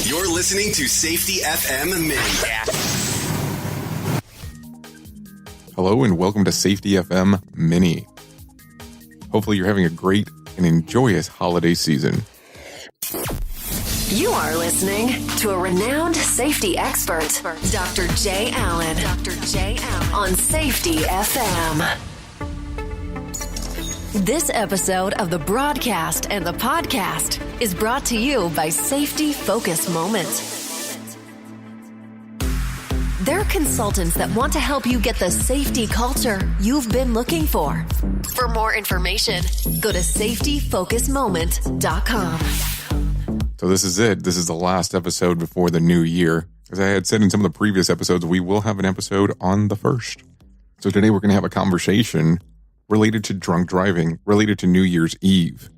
You're listening to Safety FM Mini. Hello and welcome to Safety FM Mini. Hopefully you're having a great and enjoyous holiday season. You are listening to a renowned safety expert, Dr. J. Allen. On Safety FM. This episode of the broadcast and the podcast is brought to you by Safety Focus Moments. They're consultants that want to help you get the safety culture you've been looking for. For more information, go to safetyfocusmoment.com. So this is it. This is the last episode before the new year. As I had said in some of the previous episodes, we will have an episode on the 1st. So today we're going to have a conversation related to drunk driving, related to New Year's Eve.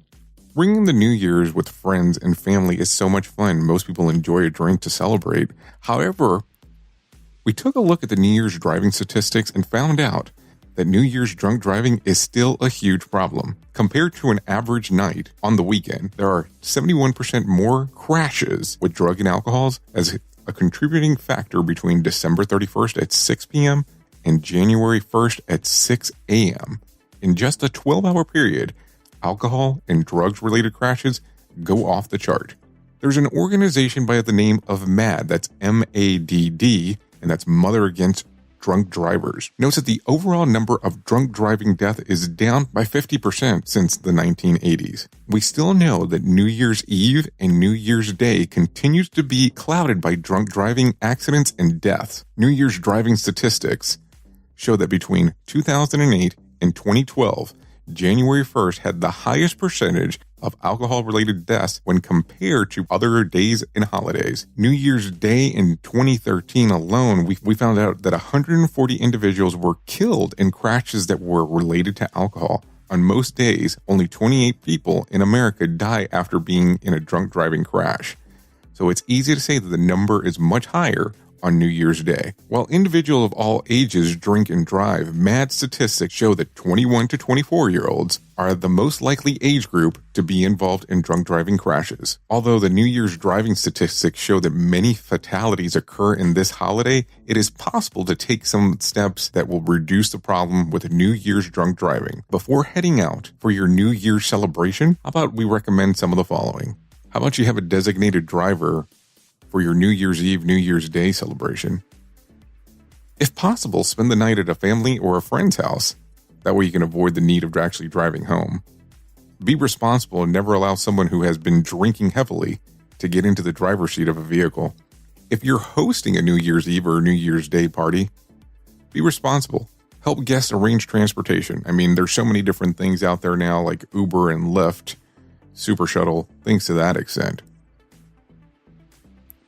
Ringing the New Year's with friends and family is so much fun. Most people enjoy a drink to celebrate. However, we took a look at the New Year's driving statistics and found out that New Year's drunk driving is still a huge problem. Compared to an average night on the weekend, there are 71% more crashes with drug and alcohols as a contributing factor between December 31st at 6 p.m. and January 1st at 6 a.m. In just a 12-hour period, alcohol and drugs-related crashes go off the chart. There's an organization by the name of MADD, that's M-A-D-D, and that's Mother Against Drunk Drivers, notes that the overall number of drunk driving death is down by 50% since the 1980s. We still know that New Year's Eve and New Year's Day continues to be clouded by drunk driving accidents and deaths. New Year's driving statistics show that between 2008 and 2012, January 1st had the highest percentage of alcohol-related deaths when compared to other days and holidays. New Year's Day in 2013 alone, we found out that 140 individuals were killed in crashes that were related to alcohol. On most days, only 28 people in America die after being in a drunk driving crash. So it's easy to say that the number is much higher on New Year's Day. While individuals of all ages drink and drive, MADD statistics show that 21 to 24-year-olds are the most likely age group to be involved in drunk driving crashes. Although the New Year's driving statistics show that many fatalities occur in this holiday, it is possible to take some steps that will reduce the problem with New Year's drunk driving. Before heading out for your New Year's celebration, how about we recommend some of the following? How about you have a designated driver for your New Year's Eve, New Year's Day celebration? If possible, spend the night at a family or a friend's house. That way you can avoid the need of actually driving home. Be responsible and never allow someone who has been drinking heavily to get into the driver's seat of a vehicle. If you're hosting a New Year's Eve or New Year's Day party, be responsible. Help guests arrange transportation. I mean, there's so many different things out there now like Uber and Lyft, Super Shuttle, things to that extent.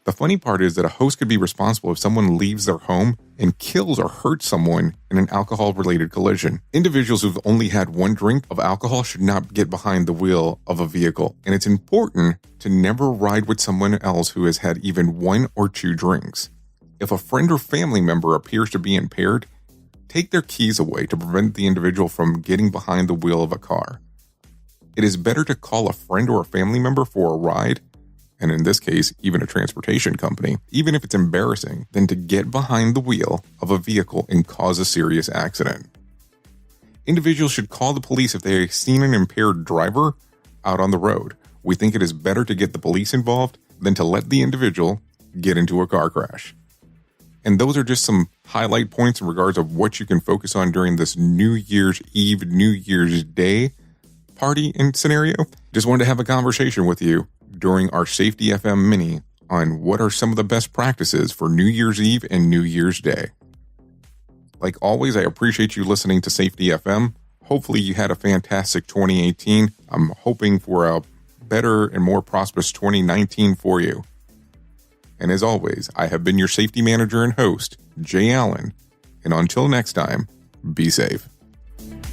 The funny part is that a host could be responsible if someone leaves their home and kills or hurts someone in an alcohol-related collision. Individuals who've only had one drink of alcohol should not get behind the wheel of a vehicle, and it's important to never ride with someone else who has had even one or two drinks. If a friend or family member appears to be impaired, take their keys away to prevent the individual from getting behind the wheel of a car. It is better to call a friend or a family member for a ride, and in this case, even a transportation company, even if it's embarrassing, than to get behind the wheel of a vehicle and cause a serious accident. Individuals should call the police if they have seen an impaired driver out on the road. We think it is better to get the police involved than to let the individual get into a car crash. And those are just some highlight points in regards of what you can focus on during this New Year's Eve, New Year's Day party and scenario. Just wanted to have a conversation with you during our Safety FM Mini on what are some of the best practices for New Year's Eve and New Year's Day. Like always, I appreciate you listening to Safety FM. Hopefully you had a fantastic 2018. I'm hoping for a better and more prosperous 2019 for you. And as always, I have been your safety manager and host, Jay Allen. And until next time, be safe.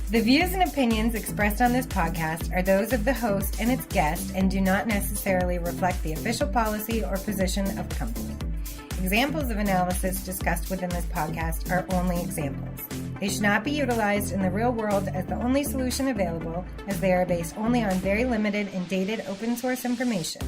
The views and opinions expressed on this podcast are those of the host and its guest and do not necessarily reflect the official policy or position of the company. Examples of analysis discussed within this podcast are only examples. They should not be utilized in the real world as the only solution available, as they are based only on very limited and dated open source information.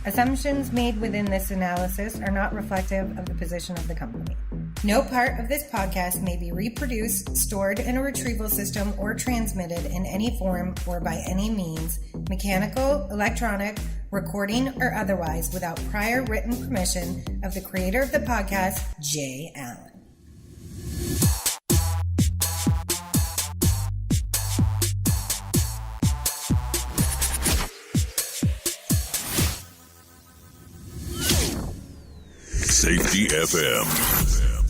Assumptions made within this analysis are not reflective of the position of the company. No part of this podcast may be reproduced, stored in a retrieval system, or transmitted in any form or by any means, mechanical, electronic, recording, or otherwise, without prior written permission of the creator of the podcast, Jay Allen. Safety FM.